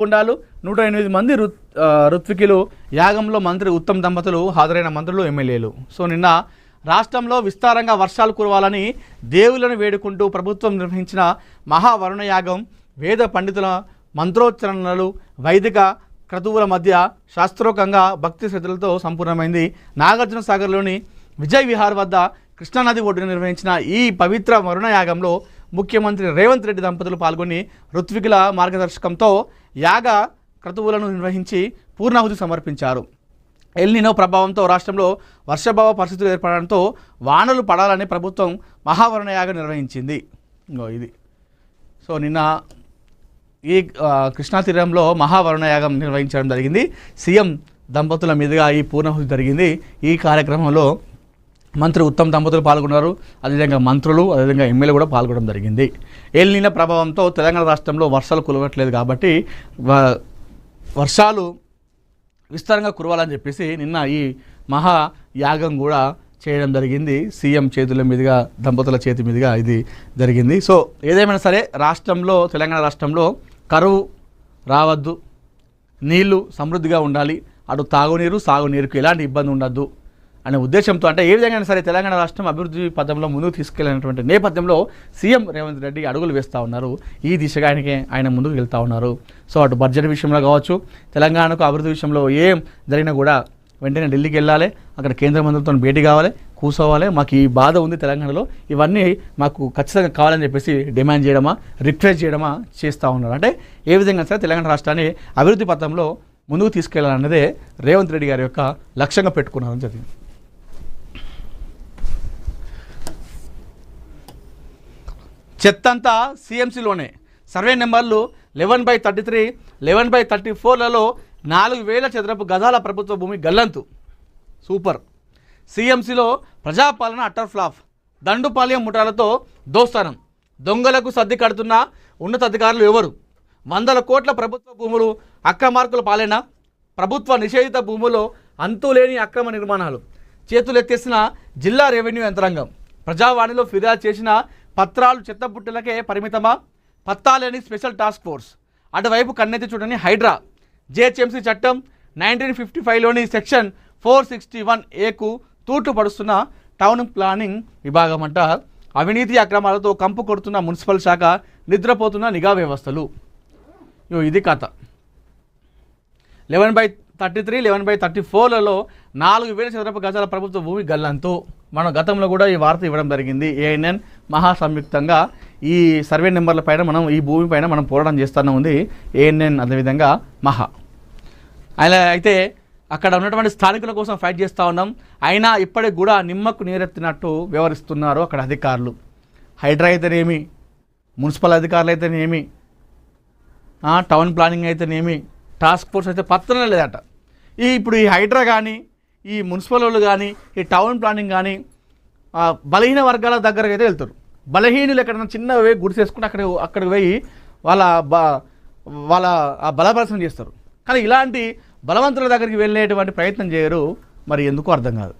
గుండాలు 108 మంది ఋత్వికులు యాగంలో మంత్రి ఉత్తమ్ దంపతులు హాజరైన మంత్రులు ఎమ్మెల్యేలు. సో నిన్న రాష్ట్రంలో విస్తారంగా వర్షాలు కురవాలని దేవులను వేడుకుంటూ ప్రభుత్వం నిర్వహించిన మహావరుణ యాగం వేద పండితుల మంత్రోచ్చరణలు వైదిక క్రతువుల మధ్య శాస్త్రోక్తంగా భక్తి శ్రద్ధలతో సంపూర్ణమైంది. నాగార్జున సాగర్లోని విజయ్ విహార్ వద్ద కృష్ణానది ఒడ్డున నిర్వహించిన ఈ పవిత్ర వరుణ యాగంలో ముఖ్యమంత్రి రేవంత్ రెడ్డి దంపతులు పాల్గొని ఋత్వికుల మార్గదర్శకంతో యాగ క్రతువులను నిర్వహించి పూర్ణాహుతి సమర్పించారు. ఎల్నినో ప్రభావంతో రాష్ట్రంలో వర్షాభావ పరిస్థితులు ఏర్పడడంతో వానలు పడాలని ప్రభుత్వం మహావరుణ యాగం నిర్వహించింది. ఇది సో నిన్న ఈ కృష్ణా తీరంలో మహావరుణ యాగం నిర్వహించడం జరిగింది. సీఎం దంపతుల మీదుగా ఈ పూర్ణాహుతి జరిగింది. ఈ కార్యక్రమంలో మంత్రి ఉత్తమ్ దంపతులు పాల్గొన్నారు. అదేవిధంగా మంత్రులు అదేవిధంగా ఎమ్మెల్యే కూడా పాల్గొనడం జరిగింది. ఎల్నినో ప్రభావంతో తెలంగాణ రాష్ట్రంలో వర్షాలు కురవట్లేదు కాబట్టి వర్షాలు విస్తారంగా కురవాలని చెప్పేసి నిన్న ఈ మహా యాగం కూడా చేయడం జరిగింది. సీఎం చేతుల మీదుగా దంపతుల చేతి మీదుగా ఇది జరిగింది. సో ఏదేమైనా సరే రాష్ట్రంలో తెలంగాణ రాష్ట్రంలో కరువు రావద్దు, నీళ్లు సమృద్ధిగా ఉండాలి, అటు తాగునీరు సాగునీరుకు ఎలాంటి ఇబ్బంది ఉండద్దు అనే ఉద్దేశంతో అంటే ఏ విధంగా సరే తెలంగాణ రాష్ట్రం అభివృద్ధి పథంలో ముందుకు తీసుకెళ్లినటువంటి నేపథ్యంలో సీఎం రేవంత్ రెడ్డి అడుగులు వేస్తూ ఉన్నారు. ఈ దిశగా ఆయన ముందుకు వెళ్తూ ఉన్నారు. సో అటు బడ్జెట్ విషయంలో కావచ్చు, తెలంగాణకు అభివృద్ధి విషయంలో ఏం జరిగినా కూడా వెంటనే ఢిల్లీకి వెళ్ళాలి, అక్కడ కేంద్ర మంత్రులతో భేటీ కావాలి, కూర్చోవాలి, మాకు ఈ బాధ ఉంది తెలంగాణలో, ఇవన్నీ మాకు ఖచ్చితంగా కావాలని చెప్పేసి డిమాండ్ చేయడమా రిక్వెస్ట్ చేయడమా చేస్తూ ఉన్నారు. అంటే ఏ విధంగా సరే తెలంగాణ రాష్ట్రాన్ని అభివృద్ధి పథంలో ముందుకు తీసుకెళ్లాలన్నదే రేవంత్ రెడ్డి గారి యొక్క లక్ష్యంగా పెట్టుకున్నారని జరిగింది. చెత్తంతా సీఎంసీలోనే సర్వే నెంబర్లు 11/33, 11/34లలో 4,000 చదరపు గజాల ప్రభుత్వ భూమి గల్లంతు. సూపర్. సీఎంసీలో ప్రజాపాలన అట్టర్ ఫ్లాప్. దండుపాలెం ముఠాలతో దోస్తానం. దొంగలకు సర్ది కడుతున్న ఉన్నతాధికారులు ఎవరు? 100 కోట్ల ప్రభుత్వ భూములు అక్రమార్కుల పాలన. ప్రభుత్వ నిషేధిత భూముల్లో అంతులేని అక్రమ నిర్మాణాలు. చేతులెత్తేసిన జిల్లా రెవెన్యూ యంత్రాంగం. ప్రజావాణిలో ఫిర్యాదు చేసిన పత్రాలు చెత్తబుట్టలకే పరిమితమా? పత్తాలేని స్పెషల్ టాస్క్ ఫోర్స్. అటువైపు కన్నెత్తి చూడని హైడ్రా. జిహెచ్ఎంసీ చట్టం 1955లోని సెక్షన్ 461A తూట్లు పడుస్తున్న టౌన్ ప్లానింగ్ విభాగం అంట. అవినీతి అక్రమాలతో కంపు కొడుతున్న మున్సిపల్ శాఖ, నిద్రపోతున్న నిఘా వ్యవస్థలు. ఇది కథ. 11/33, 11/34లలో 4,000 చదరపు గజాల ప్రభుత్వ భూమి గల్లంతు. మనం గతంలో కూడా ఈ వార్త ఇవ్వడం జరిగింది. ఏఎన్ఎన్ మహా సంయుక్తంగా ఈ సర్వే నెంబర్ల పైన మనం ఈ భూమి పైన మనం పోరాటం చేస్తూనే ఉంది. ఏఎన్ఎన్ అదేవిధంగా మహా అయితే అక్కడ ఉన్నటువంటి స్థానికుల కోసం ఫైట్ చేస్తూ ఉన్నాం. అయినా ఇప్పటికి కూడా నిమ్మకు నీరెత్తినట్టు వ్యవహరిస్తున్నారు అక్కడ అధికారులు. హైడ్రా అయితేనేమి, మున్సిపల్ అధికారులు అయితేనేమి, టౌన్ ప్లానింగ్ అయితేనేమి, టాస్క్ ఫోర్స్ అయితే పత్రమే లేదట. ఇప్పుడు ఈ హైడ్రా కానీ, ఈ మున్సిపల్ వాళ్ళు కానీ, ఈ టౌన్ ప్లానింగ్ కానీ బలహీన వర్గాల దగ్గరకు అయితే వెళ్తారు. బలహీనులు ఎక్కడైనా చిన్న పోయి గుడిసేసుకుంటే అక్కడికి పోయి వాళ్ళ బలపరచన చేస్తారు. కానీ ఇలాంటి బలవంతుల దగ్గరికి వెళ్ళేటువంటి ప్రయత్నం చేయరు. మరి ఎందుకు అర్థం కాదు.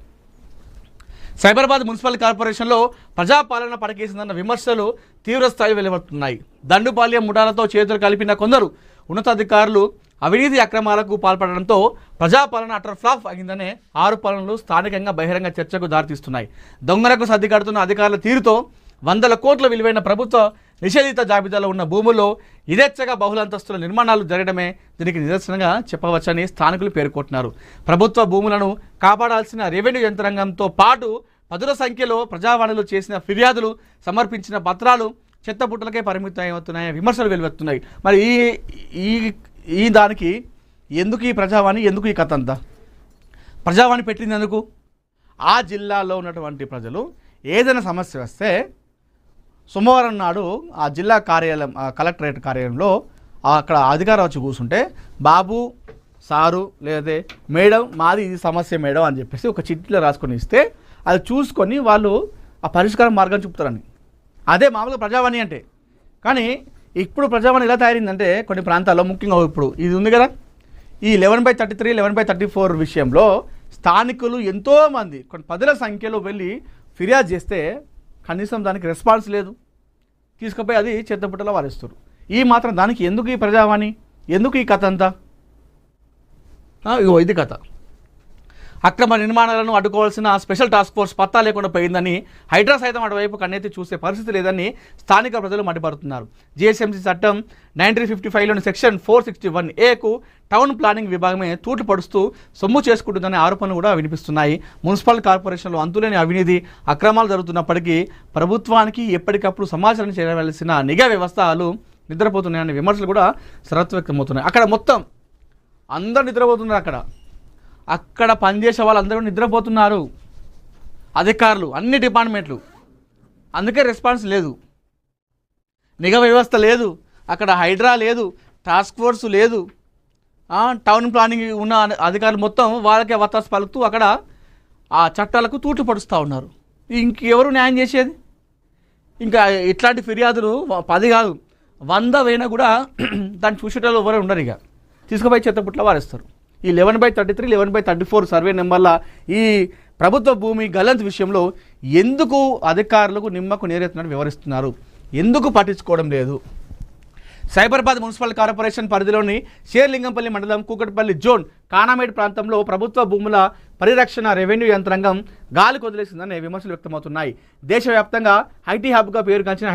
సైబరాబాద్ మున్సిపల్ కార్పొరేషన్లో ప్రజాపాలన పడకేసిందన్న విమర్శలు తీవ్రస్థాయి వెలువడుతున్నాయి. దండుపాలెం ముఠాలతో చేతులు కలిపిన కొందరు ఉన్నతాధికారులు అవినీతి అక్రమాలకు పాల్పడడంతో ప్రజాపాలన అటర్ ఫ్లాప్ అయిందనే ఆరోపణలు స్థానికంగా బహిరంగ చర్చకు దారితీస్తున్నాయి. దొంగలకు సర్ది కడుతున్న అధికారుల తీరుతో 100 కోట్ల విలువైన ప్రభుత్వ నిషేధిత జాబితాలో ఉన్న భూముల్లో యథేచ్ఛగా బహుళంతస్తుల నిర్మాణాలు జరగడమే దీనికి నిదర్శనంగా చెప్పవచ్చని స్థానికులు పేర్కొంటున్నారు. ప్రభుత్వ భూములను కాపాడాల్సిన రెవెన్యూ యంత్రాంగంతో పాటు పదుల సంఖ్యలో ప్రజావాణిలో చేసిన ఫిర్యాదులు, సమర్పించిన పత్రాలు చెత్తబుట్టలకే పరిమితమవుతున్నాయని విమర్శలు వెలువెత్తున్నాయి. మరి ఈ దానికి ఎందుకు ఈ ప్రజావాణి, ఎందుకు ఈ కథ అంతా? ప్రజావాణి పెట్టినందుకు ఆ జిల్లాలో ఉన్నటువంటి ప్రజలు ఏదైనా సమస్య వస్తే సోమవారం నాడు ఆ జిల్లా కార్యాలయం, కలెక్టరేట్ కార్యాలయంలో అక్కడ అధికారం వచ్చి కూర్చుంటే, బాబు సారు లేదే మేడం మాది ఇది సమస్య మేడం అని చెప్పేసి ఒక చిట్టీలో రాసుకొని ఇస్తే అది చూసుకొని వాళ్ళు ఆ పరిష్కారం మార్గం చూపుతారని. అదే మామూలుగా ప్రజావాణి అంటే. కానీ ఇప్పుడు ప్రజావాణి ఎలా తయారైందంటే కొన్ని ప్రాంతాల్లో, ముఖ్యంగా ఇప్పుడు ఇది ఉంది కదా, ఈ 11/33, 11/34 విషయంలో స్థానికులు ఎంతోమంది కొన్ని పదుల సంఖ్యలో వెళ్ళి ఫిర్యాదు చేస్తే కనీసం దానికి రెస్పాన్స్ లేదు. తీసుకుపోయి అది చెత్తబుట్టలో వారేస్తారు. ఈ మాత్రం దానికి ఎందుకు ఈ ప్రజావాణి, ఎందుకు ఈ కథ అంతా? ఇగో ఇది కథ. అక్రమ నిర్మాణాలను అడ్డుకోవాల్సిన స్పెషల్ టాస్క్ ఫోర్స్ పత్తా లేకుండా పోయిందని, హైడ్రా సైతం అటువైపు కన్నెత్తి చూసే పరిస్థితి లేదని స్థానిక ప్రజలు మండిపడుతున్నారు. జిహెచ్ఎంసీ చట్టం 1955లోని సెక్షన్ 461A టౌన్ ప్లానింగ్ విభాగమే తూట్లు పడుస్తూ సొమ్ము చేసుకుంటుందనే ఆరోపణలు కూడా వినిపిస్తున్నాయి. మున్సిపల్ కార్పొరేషన్లో అంతులేని అవినీతి అక్రమాలు జరుగుతున్నప్పటికీ ప్రభుత్వానికి ఎప్పటికప్పుడు సమాచారం చేయవలసిన నిఘా వ్యవస్థలు నిద్రపోతున్నాయనే విమర్శలు కూడా సర్వత్ర వ్యక్తమవుతున్నాయి. అక్కడ మొత్తం అందరూ నిద్రపోతున్నారు. అక్కడ పనిచేసే వాళ్ళందరూ నిద్రపోతున్నారు, అధికారులు, అన్ని డిపార్ట్మెంట్లు. అందుకే రెస్పాన్స్ లేదు, నిఘా వ్యవస్థ లేదు, అక్కడ హైడ్రా లేదు, టాస్క్ ఫోర్స్ లేదు. టౌన్ ప్లానింగ్ ఉన్న అధికారులు మొత్తం వాళ్ళకే వత్తాసు పలుకుతూ అక్కడ ఆ చట్టాలకు తూట్లు పడుస్తూ ఉన్నారు. ఇంకెవరు న్యాయం చేసేది? ఇంకా ఇట్లాంటి ఫిర్యాదులు 10 కాదు 100 అయినా కూడా దాన్ని చూసేటోళ్ళు ఎవరు ఉండరు. ఇక తీసుకుపోయి చెత్తపుట్ల వారేస్తారు. ఈ 11/33, 11/34 సర్వే నెంబర్ల ఈ ప్రభుత్వ భూమి గల్లంతు విషయంలో ఎందుకు అధికారులకు నిమ్మకు నీరెత్తినట్టు వివరిస్తున్నారు? ఎందుకు పట్టించుకోవడం లేదు? సైబరాబాద్ మున్సిపల్ కార్పొరేషన్ పరిధిలోని షేర్లింగంపల్లి మండలం కూకట్పల్లి జోన్ కానామేడ్ ప్రాంతంలో ప్రభుత్వ భూముల పరిరక్షణ రెవెన్యూ యంత్రాంగం గాలి కొదిలేసిందనే విమర్శలు వ్యక్తమవుతున్నాయి. దేశవ్యాప్తంగా ఐటీ హబ్గా పేరుగాంచిన